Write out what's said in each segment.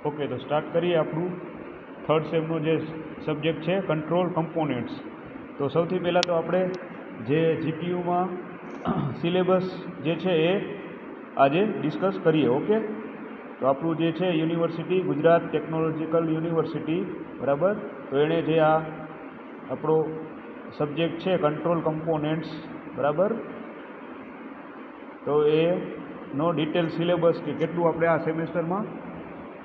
Okay, તો start કરીએ આપણું થર્ડ સેમનો જે સબ્જેક્ટ છે કંટ્રોલ કમ્પોનેન્ટ્સ. તો સૌથી પહેલાં તો આપણે જે જીપીયુમાં સિલેબસ જે છે એ આજે ડિસ્કસ કરીએ. ઓકે, તો આપણું જે છે યુનિવર્સિટી ગુજરાત ટેકનોલોજીકલ યુનિવર્સિટી, બરાબર, તો એણે જે આ આપણો સબ્જેક્ટ છે કંટ્રોલ કમ્પોનેન્ટ્સ, બરાબર, તો એનો ડિટેલ સિલેબસ કે કેટલું આપણે આ સેમેસ્ટરમાં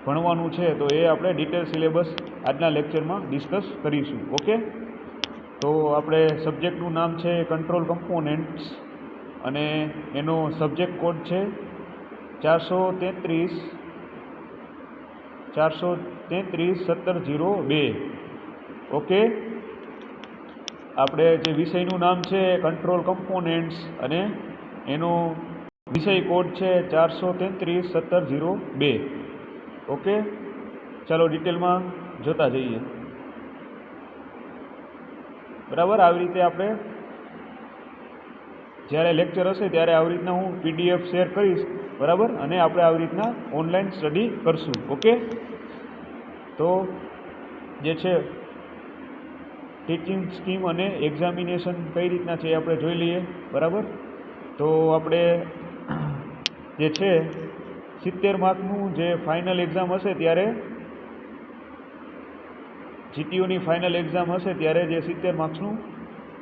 ભણવાનું છે તો એ આપણે ડિટેલ સિલેબસ આજના લેક્ચરમાં ડિસ્કસ કરીશું. ઓકે, તો આપણે સબ્જેક્ટનું નામ છે કંટ્રોલ કમ્પોનેન્ટ્સ અને એનો સબ્જેક્ટ કોડ છે 433-1702. ઓકે, આપણે જે વિષયનું નામ છે કંટ્રોલ કમ્પોનેન્ટ્સ અને એનો વિષય કોડ છે 433-1702. ઓકે, ચાલો ડિટેલમાં જોતા જઈએ. બરાબર, આવી રીતે આપણે જ્યારે લેક્ચર હશે ત્યારે આવી રીતના હું PDF શેર કરીશ, બરાબર, અને આપણે આવી રીતના ઓનલાઈન સ્ટડી કરશું. ઓકે, તો જે છે ટીચિંગ સ્કીમ અને એક્ઝામિનેશન કઈ રીતના છે એ આપણે જોઈ લઈએ. બરાબર, તો આપણે જે છે 70 માર્કનું જે ફાઇનલ એક્ઝામ હશે ત્યારે જીટીયુની ફાઇનલ એક્ઝામ હશે ત્યારે જે 70 માર્ક્સનું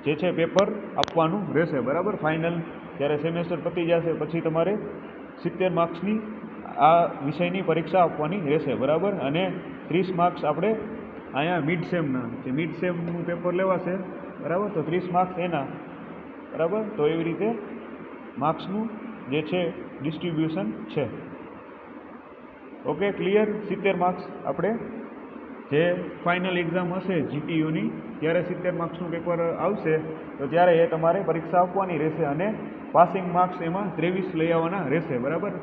જે છે પેપર આપવાનું રહેશે. બરાબર, ફાઇનલ જ્યારે સેમેસ્ટર પતી જશે પછી તમારે 70 માર્ક્સની આ વિષયની પરીક્ષા આપવાની રહેશે. બરાબર, અને 30 માર્ક્સ આપણે અહીંયા મિડ સેમના જે મિડ સેમનું પેપર લેવાશે, બરાબર, તો 30 માર્ક્સ એના, બરાબર, તો એવી રીતે માર્ક્સનું જે છે ડિસ્ટ્રીબ્યુશન છે. Okay, clear. 70 માર્ક્સ આપણે જે ફાઇનલ એક્ઝામ હશે જીટીયુની ત્યારે 70 માર્ક્સનું પેપર આવશે તો ત્યારે એ તમારે પરીક્ષા આપવાની રહેશે અને પાસિંગ માર્ક્સ એમાં 23 લઈ આવવાના રહેશે. બરાબર,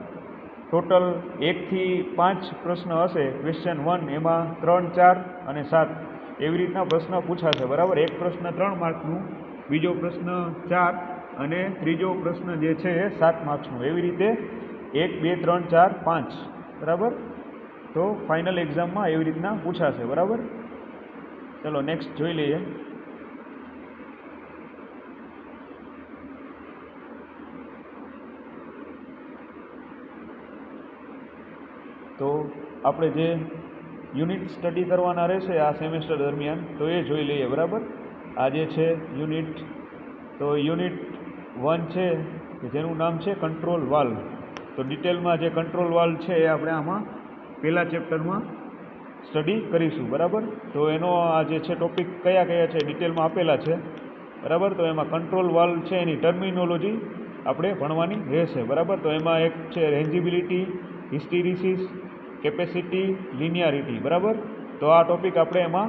ટોટલ 1 થી 5 પ્રશ્ન હશે. ક્વેશ્ચન 1 એમાં 3, 4 અને 7 એવી રીતના પ્રશ્ન પૂછાશે. બરાબર, એક પ્રશ્ન 3 માર્કનું, બીજો પ્રશ્ન 4 અને ત્રીજો પ્રશ્ન જે છે એ 7 માર્ક્સનું. એવી રીતે 1, 2, 3, 4, 5. બરાબર, તો ફાઇનલ એક્ઝામમાં એવી રીતના પૂછાશે. બરાબર, ચલો નેક્સ્ટ જોઈ લઈએ. તો આપણે જે યુનિટ સ્ટડી કરવાના રહેશે આ સેમેસ્ટર દરમિયાન તો એ જોઈ લઈએ. બરાબર, આ જે છે યુનિટ, તો યુનિટ 1 છે કે જેનું નામ છે કંટ્રોલ વાલ્વ. તો ડિટેલમાં જે કંટ્રોલ વાલ્વ છે એ આપણે આમાં પહેલા ચેપ્ટરમાં સ્ટડી કરીશું. બરાબર, તો એનો આ જે છે ટોપિક કયા કયા છે ડિટેલમાં આપેલા છે. બરાબર, તો એમાં કંટ્રોલ વાલ્વ છે એની ટર્મિનોલોજી આપણે ભણવાની રહેશે. બરાબર, તો એમાં એક છે રેન્જિબિલિટી, હિસ્ટેરિસિસ, કેપેસિટી, લિનિયારિટી. બરાબર, તો આ ટોપિક આપણે એમાં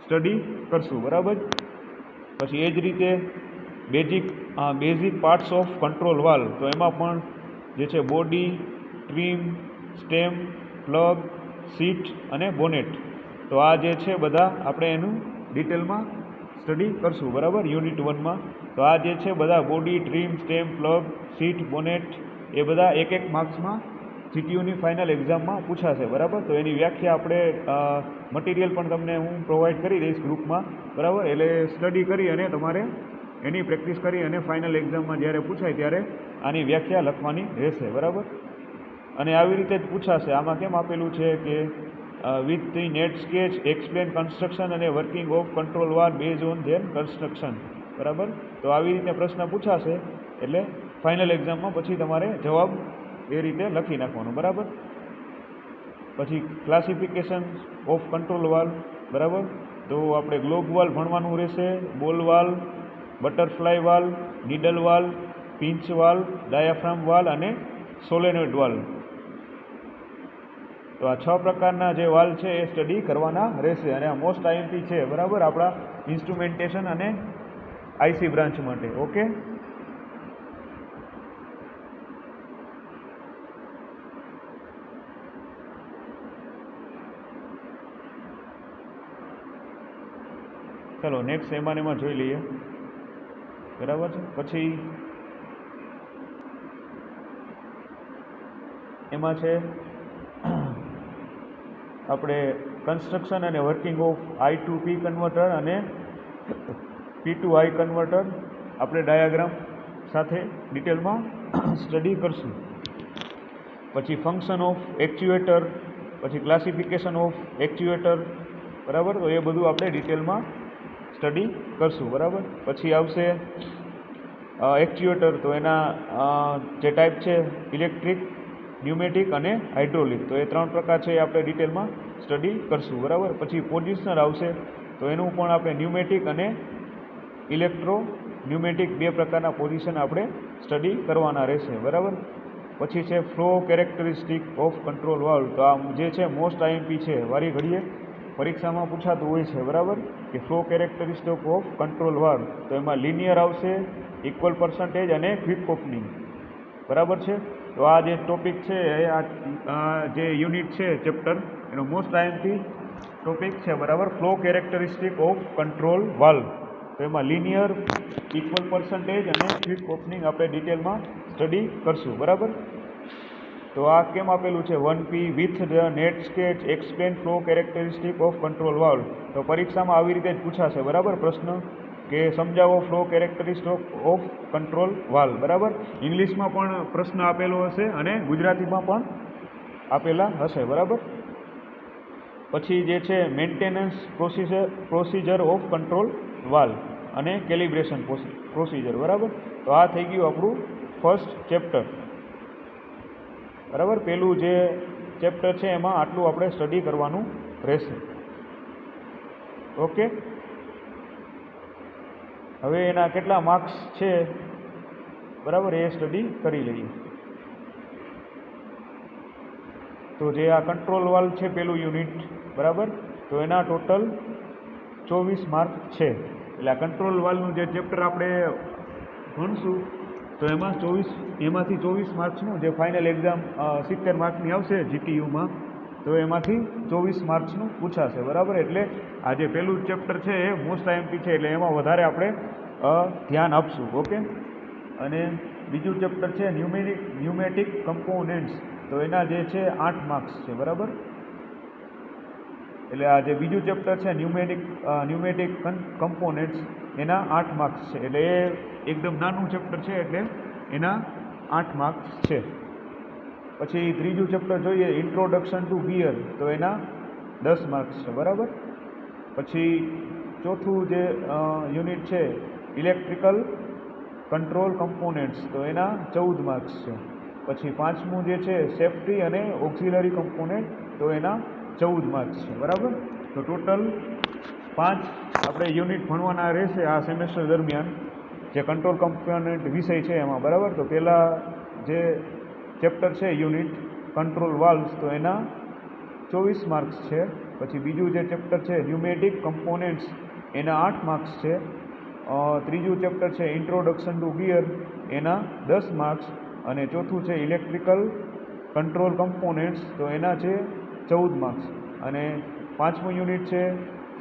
સ્ટડી કરશું. બરાબર, પછી એ જ રીતે basic parts of control valve, તો એમાં પણ જે છે body, trim, stem, plug, seat અને બોનેટ. તો આ જે છે બધા આપણે એનું ડિટેલમાં સ્ટડી કરશું. બરાબર, યુનિટ 1માં. તો આ જે છે બધા body, trim, stem, plug, seat, bonnet એ બધા એક માર્ક્સમાં જીટીયુની ફાઇનલ એક્ઝામમાં પૂછાશે. બરાબર, તો એની વ્યાખ્યા આપણે મટીરિયલ પણ તમને હું પ્રોવાઈડ કરી દઈશ ગ્રુપમાં. બરાબર, એટલે સ્ટડી કરી અને તમારે એની પ્રેક્ટિસ કરી અને ફાઇનલ એક્ઝામમાં જ્યારે પૂછાય ત્યારે આની વ્યાખ્યા લખવાની રહેશે. બરાબર, અને આવી રીતે જ પૂછાશે. આમાં કેમ આપેલું છે કે with the neat sketch explain construction અને working of control valve base on their construction. બરાબર, તો આવી રીતે પ્રશ્ન પૂછાશે એટલે ફાઇનલ એક્ઝામમાં પછી તમારે જવાબ એ રીતે લખી નાખવાનો. બરાબર, પછી ક્લાસિફિકેશન ઓફ કંટ્રોલ વાલ્વ. બરાબર, તો આપણે ગ્લોબ વાલ્વ ભણવાનું રહેશે, બોલ valve, butterfly valve, needle valve, pinch valve, diaphragm valve અને સોલેનોઇડ વાલ્વ. તો આ 6 પ્રકારના જે વાલ્વ છે એ સ્ટડી કરવાના રહેશે અને આ મોસ્ટ આઈએમપી છે. બરાબર, આપણા ઇન્સ્ટ્રુમેન્ટેશન અને આઈસી બ્રાન્ચ માટે. ઓકે, ચલો નેક્સ્ટ એમાં જોઈ લઈએ. બરાબર છે, પછી એમાં છે આપણે કન્સ્ટ્રક્શન અને working of I to P converter અને P to I કન્વર્ટર આપણે ડાયાગ્રામ સાથે ડિટેલમાં સ્ટડી કરશું. પછી ફંક્શન ઓફ એક્ચ્યુએટર, પછી ક્લાસિફિકેશન ઓફ એક્ચ્યુએટર, બરાબર. તો એ બધું આપણે ડિટેલમાં સ્ટડી કરશું, બરાબર. પછી આવશે એક્ચ્યુએટર, તો એના જે ટાઈપ છે ઇલેક્ટ્રિક, ન્યુમેટિક અને હાઇડ્રોલિક, તો એ 3 પ્રકાર છે એ આપણે ડિટેલમાં સ્ટડી કરશું, બરાબર. પછી પોઝિશનર આવશે, તો એનું પણ આપણે ન્યુમેટિક અને ઇલેક્ટ્રો ન્યુમેટિક 2 પ્રકારના પોઝિશન આપણે સ્ટડી કરવાના રહેશે, બરાબર. પછી છે flow characteristic of control valve, તો આ જે છે મોસ્ટ IMP છે, વારી ઘડીએ પરીક્ષામાં પૂછાતું હોય છે, બરાબર, કે flow characteristic of control valve, તો એમાં લિનિયર આવશે, ઇક્વલ પર્સન્ટેજ અને ક્વિક ઓપનિંગ, બરાબર છે. તો આ જે ટોપિક છે એ આ જે યુનિટ છે ચેપ્ટર, એનો મોસ્ટ IMP ટોપિક છે, બરાબર, flow characteristic of control valve. તો એમાં લિનિયર, ઇક્વલ પર્સન્ટેજ અને ક્વિક ઓપનિંગ આપણે ડિટેલમાં સ્ટડી કરશું, બરાબર. તો આ કેમ આપેલું છે 1P with the net sketch explain flow characteristic of control valve. તો પરીક્ષામાં આવી રીતે જ પૂછાશે, બરાબર, પ્રશ્ન કે સમજાવો flow characteristic of control valve, બરાબર. ઇંગ્લિશમાં પણ પ્રશ્ન આપેલો હશે અને ગુજરાતીમાં પણ આપેલા હશે, બરાબર. પછી જે છે maintenance procedure of control valve અને કેલિબ્રેશન પ્રોસિજર, બરાબર. તો આ થઈ ગયું આપણું ફર્સ્ટ ચેપ્ટર, બરાબર. પેલું જે ચેપ્ટર છે એમાં આટલું આપણે સ્ટડી કરવાનું રહેશે. ઓકે. હવે એના કેટલા માર્ક્સ છે, બરાબર, એ સ્ટડી કરી લઈએ. તો જે આ કંટ્રોલ વાલ્વ છે પેલું યુનિટ, બરાબર, તો એના ટોટલ 24 માર્ક છે. એટલે આ કંટ્રોલ વાલ્વનું જે ચેપ્ટર આપણે ભણશું તો એમાંથી 24 માર્ક્સનું જે ફાઇનલ એક્ઝામ 70 માર્કની આવશે GTUમાં, તો એમાંથી 24 માર્ક્સનું પૂછાશે, બરાબર. એટલે આ જે પેલું ચેપ્ટર છે એ મોસ્ટ IMP છે, એટલે એમાં વધારે આપણે ધ્યાન આપશું. ઓકે. અને બીજું ચેપ્ટર છે ન્યુમેટિક કમ્પોનેન્ટ્સ, તો એના જે છે 8 માર્ક્સ છે, બરાબર. એટલે આ જે બીજું ચેપ્ટર છે ન્યુમેટિક કમ્પોનેન્ટ્સ, એના 8 માર્ક્સ છે. એટલે એ એકદમ નાનું ચેપ્ટર છે, એટલે એના 8 માર્ક્સ છે. પછી ત્રીજું ચેપ્ટર જોઈએ ઇન્ટ્રોડક્શન ટુ ગિયર, તો એના 10 માર્ક્સ છે, બરાબર. પછી ચોથું જે યુનિટ છે ઇલેક્ટ્રિકલ કંટ્રોલ કમ્પોનેન્ટ્સ, તો એના 14 માર્ક્સ છે. પછી પાંચમું જે છે સેફ્ટી અને ઓક્સિલરી કમ્પોનેન્ટ, તો એના 14 માર્ક્સ છે, બરાબર. તો ટોટલ 5 આપણે યુનિટ ભણવાના રહેશે આ સેમેસ્ટર દરમિયાન, જે કંટ્રોલ કમ્પોનેન્ટ વિષય છે એમાં, બરાબર. તો પહેલાં જે ચેપ્ટર છે યુનિટ કંટ્રોલ વાલ્વ્સ, તો એના 24 માર્ક્સ છે. પછી બીજું જે ચેપ્ટર છે ન્યુમેટિક કમ્પોનેન્ટ્સ, એના 8 માર્ક્સ છે. ત્રીજું ચેપ્ટર છે ઇન્ટ્રોડક્શન ટુ ગિયર, એના 10 માર્ક્સ. અને ચોથું છે ઇલેક્ટ્રિકલ કંટ્રોલ કમ્પોનેન્ટ્સ, તો એના છે 14 માર્ક્સ. અને પાંચમું યુનિટ છે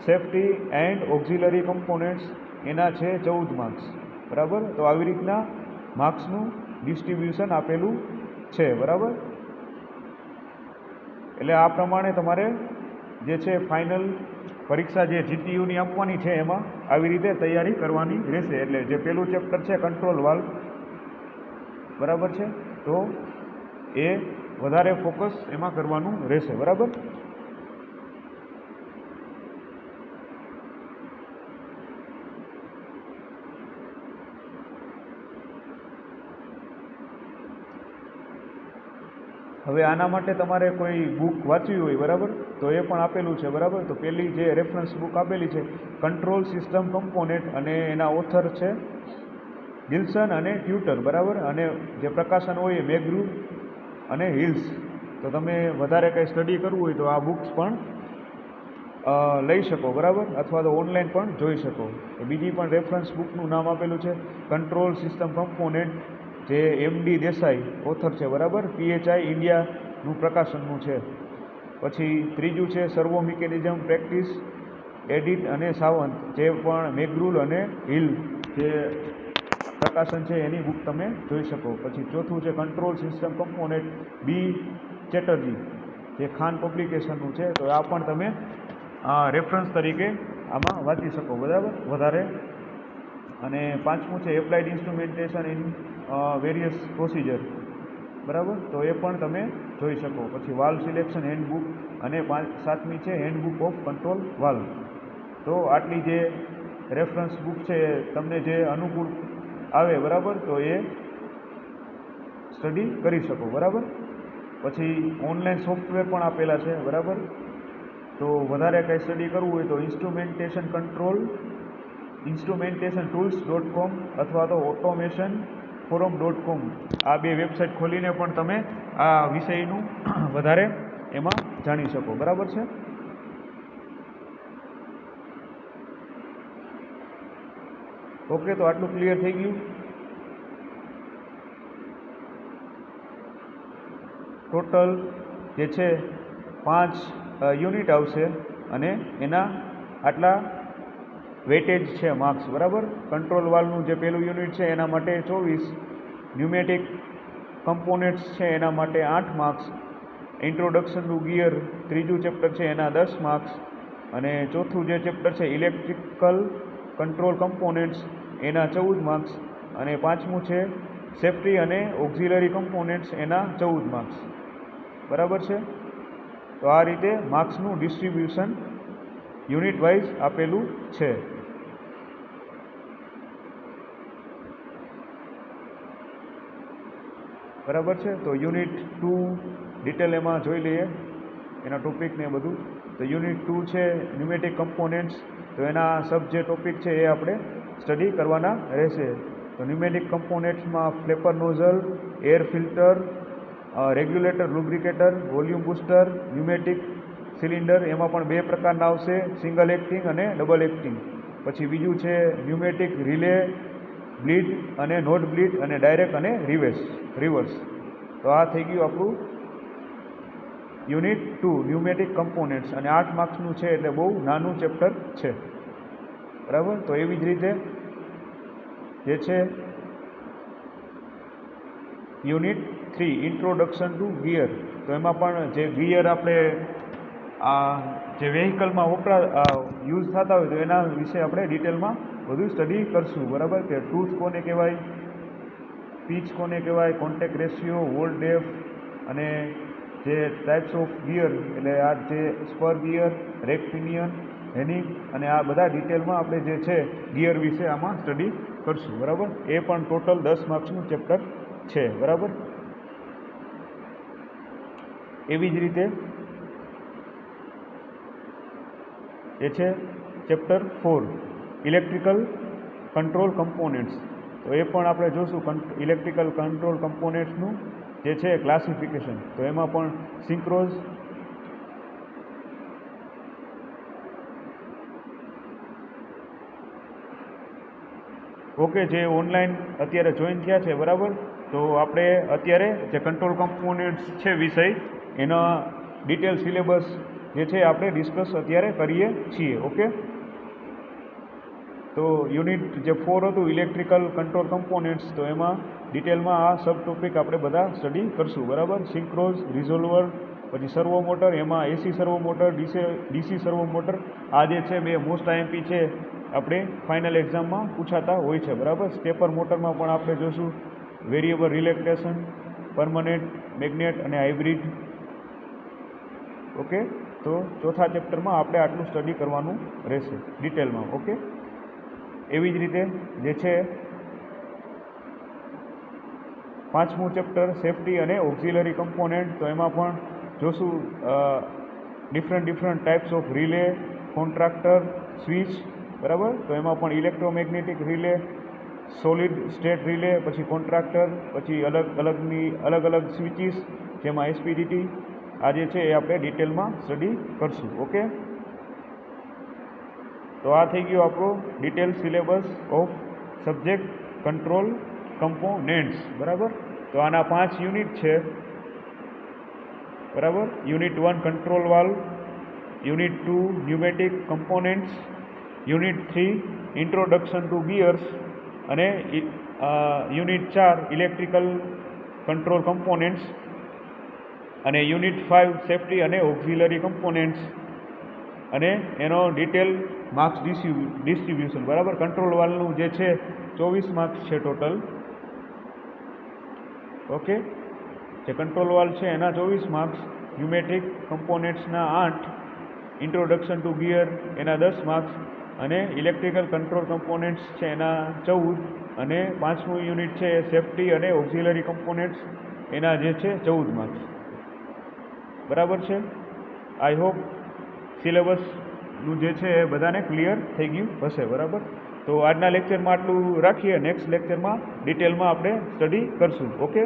સેફ્ટી એન્ડ ઓક્સિલરી કમ્પોનેન્ટ્સ, એના છે 14 માર્ક્સ, બરાબર. તો આવી રીતના માર્ક્સનું ડિસ્ટ્રીબ્યુશન આપેલું છે, બરાબર. એટલે આ પ્રમાણે તમારે જે છે ફાઇનલ પરીક્ષા જે GTUની આપવાની છે એમાં આવી રીતે તૈયારી કરવાની રહેશે. એટલે જે પેલું ચેપ્ટર છે કંટ્રોલ વાલ્વ, બરાબર છે, તો એ વધારે ફોકસ એમાં કરવાનું રહેશે, બરાબર. હવે આના માટે તમારે કોઈ બુક વાંચવી હોય, બરાબર, તો એ પણ આપેલું છે, બરાબર. તો પેલી જે રેફરન્સ બુક આપેલી છે કંટ્રોલ સિસ્ટમ કમ્પોનેન્ટ, અને એના ઓથર છે ગિલ્સન અને ટ્યુટર, બરાબર. અને જે પ્રકાશન હોય એ મેગ્રુ અને હિલ્સ. તો તમે વધારે કંઈ સ્ટડી કરવું હોય તો આ બુક્સ પણ લઈ શકો, બરાબર, અથવા તો ઓનલાઈન પણ જોઈ શકો. બીજી પણ રેફરન્સ બુકનું નામ આપેલું છે કંટ્રોલ સિસ્ટમ કમ્પોનેન્ટ, જે MD દેસાઈ ઓથર છે, બરાબર, PHI ઇન્ડિયાનું પ્રકાશનનું છે. પછી ત્રીજું છે સર્વો મિકેનિઝમ પ્રેક્ટિસ, એડિટ અને સાવંત, જે પણ મેગ્રુલ અને હિલ જે પ્રકાશન છે એની બુક તમે જોઈ શકો. પછી ચોથું છે control system component, B Chatterjee, જે ખાન પબ્લિકેશનનું છે, તો આ પણ તમે રેફરન્સ તરીકે આમાં વાંચી શકો, બરાબર વધારે. અને પાંચમું છે applied instrumentation in various procedure, બરાબર, તો એ પણ તમે જોઈ શકો. પછી વાલ્વ સિલેક્શન હેન્ડબુક, અને સાતમી છે હેન્ડબુક ઓફ કંટ્રોલ વાલ્વ. તો આટલી જે રેફરન્સ બુક છે તમને જે અનુકૂળ આવે, બરાબર, તો એ સ્ટડી કરી શકો, બરાબર. પછી ઓનલાઈન સોફ્ટવેર પણ આપેલા છે, બરાબર. તો વધારે કંઈ સ્ટડી કરવું હોય તો instrumentationtools.com અથવા તો automationforum.com આ બે વેબસાઇટ ખોલીને પણ તમે આ વિષયનું વધારે એમાં જાણી શકો, બરાબર છે. ઓકે, તો આટલું ક્લિયર થઈ ગયું. ટોટલ જે છે 5 યુનિટ આવશે, અને એના આટલા વેટેજ છે માર્ક્સ, બરાબર. કંટ્રોલ વાલ્વનું જે પહેલું યુનિટ છે એના માટે 24, ન્યુમેટિક કમ્પોનેન્ટ્સ છે એના માટે 8 માર્ક્સ, ઇન્ટ્રોડક્શન ટુ ગિયર ત્રીજું ચેપ્ટર છે એના 10 માર્ક્સ, અને ચોથું જે ચેપ્ટર છે ઇલેક્ટ્રિકલ કંટ્રોલ કમ્પોનેન્ટ્સ એના 14 માર્ક્સ, અને પાંચમું છે સેફ્ટી અને ઓક્ઝિલરી કમ્પોનેન્ટ્સ એના 14 માર્ક્સ, બરાબર છે. તો આ રીતે માર્ક્સનું ડિસ્ટ્રીબ્યુશન યુનિટ વાઇઝ આપેલું છે. બરાબર છે. તો યુનિટ 2 ડિટેલ એમાં જોઈ લઈએ એના ટોપિક ને બધું. તો યુનિટ 2 છે ન્યુમેટિક કમ્પોનેન્ટ્સ, તો એના સબ જે ટોપિક છે એ આપણે સ્ટડી કરવાના રહેશે. તો ન્યુમેટિક કમ્પોનેન્ટ્સમાં flapper nozzle, air filter, regulator, lubricator, volume booster, pneumatic cylinder, એમાં પણ બે પ્રકારના આવશે, સિંગલ એક્ટિંગ અને ડબલ એક્ટિંગ. પછી બીજું છે ન્યુમેટિક રિલે, બ્લીડ અને નોટ બ્લીડ, અને ડાયરેક્ટ અને રિવર્સ. તો આ થઈ ગયું આપણું યુનિટ 2 ન્યુમેટિક કમ્પોનેન્ટ્સ, અને 8 માર્ક્સનું છે એટલે બહુ નાનું ચેપ્ટર છે, બરાબર. તો એવી જ રીતે જે છે યુનિટ 3 ઇન્ટ્રોડક્શન ટુ ગિયર, તો એમાં પણ જે ગિયર આપણે જે વ્હીકલમાં યુઝ થતા હોય તો એના વિશે આપણે ડિટેલમાં બધું સ્ટડી કરશું, બરાબર. કે ટૂથ કોને કહેવાય, પીચ કોને કહેવાય, કોન્ટેક્ટ રેશિયો, વોલ ડેપ્થ, અને જે ટાઈપ્સ ઓફ ગિયર, એટલે આ જે સ્પર ગિયર, રેક પિનિયન, હેનિંગ, અને આ બધા ડિટેલમાં આપણે જે છે ગિયર વિશે આમાં સ્ટડી કરશું, બરાબર. એ પણ ટોટલ 10 માર્ક્સનું ચેપ્ટર છે, બરાબર. એવી જ રીતે એ છે ચેપ્ટર 4 ઇલેક્ટ્રિકલ કંટ્રોલ કમ્પોનેન્ટ્સ, તો એ પણ આપણે જોશું ઇલેક્ટ્રિકલ કંટ્રોલ કમ્પોનેન્ટ્સનું જે છે ક્લાસિફિકેશન. તો એમાં પણ સિંક્રોઝ, ઓકે, જે ઓનલાઈન અત્યારે જોઈન થયા છે, બરાબર. તો આપણે અત્યારે જે કંટ્રોલ કમ્પોનેન્ટ્સ છે વિષય, એના ડિટેલ સિલેબસ જે છે આપણે ડિસ્કસ અત્યારે કરીએ છીએ, ઓકે. તો યુનિટ જે 4 હતું ઇલેક્ટ્રિકલ કંટ્રોલ કમ્પોનેન્ટ્સ, તો એમાં ડિટેલમાં આ સબ ટોપિક આપણે બધા સ્ટડી કરશું, બરાબર. સિંક્રોઝ, રિઝોલ્વર, પછી સર્વો મોટર, એમાં એસી સર્વો મોટર, ડીસી સર્વો મોટર, આ જે છે બે મોસ્ટ આઈએમપી છે, આપણે ફાઇનલ એક્ઝામમાં પૂછાતા હોય છે, બરાબર. સ્ટેપર મોટરમાં પણ આપણે જોશું વેરિયેબલ રિલેક્ટેશન, પરમનન્ટ, મેગ્નેટ અને હાઇબ્રિડ, ઓકે. તો ચોથા ચેપ્ટરમાં આપણે આટલું સ્ટડી કરવાનું રહેશે ડિટેલમાં, ઓકે. એવી જ રીતે જે છે પાંચમું ચેપ્ટર સેફ્ટી અને ઓક્ઝિલરી કમ્પોનેન્ટ, તો એમાં પણ જોશું different types of relay, contractor, switch, બરાબર. તો એમાં પણ electromagnetic relay, solid state relay, પછી કોન્ટ્રાક્ટર, પછી અલગ અલગ સ્વિચીસ, જેમાં એસપીડીટી, આ જે છે એ આપણે ડિટેલમાં સ્ટડી કરશું, ઓકે. તો આ થઈ ગયું આપણું detail syllabus of subject control components, બરાબર. તો આના 5 યુનિટ છે, બરાબર. Unit 1 control valve, unit 2 pneumatic components, unit 3 introduction to gears, અને યુનિટ 4 ઇલેક્ટ્રિકલ કંટ્રોલ કમ્પોનેન્ટ્સ, અને યુનિટ 5 સેફ્ટી અને ઓક્ઝિલરી કમ્પોનેન્ટ્સ અને એનો ડિટેલ માર્ક્સ ડિસ્ટ્રીબ્યુશન, બરાબર. કંટ્રોલ વાલ્વનું જે છે 24 માર્ક્સ છે ટોટલ. ઓકે, જે કંટ્રોલ વાલ્વ છે એના 24 માર્ક્સ, ન્યુમેટ્રિક કમ્પોનેન્ટ્સના 8, ઇન્ટ્રોડક્શન ટુ ગિયર એના 10 માર્ક્સ, અને ઇલેક્ટ્રિકલ કંટ્રોલ કમ્પોનેન્ટ્સ છે એના 14, અને 5મું યુનિટ છે સેફ્ટી અને ઓક્ઝિલરી કમ્પોનેન્ટ્સ એના જે છે 14 માર્ક્સ. બરાબર છે. આઈ હોપ સિલેબસનું જે છે એ બધાને ક્લિયર થઈ ગયું હશે. બરાબર. તો આજના લેક્ચરમાં આટલું રાખીએ. નેક્સ્ટ લેક્ચરમાં ડિટેલમાં આપણે સ્ટડી કરશું. ઓકે.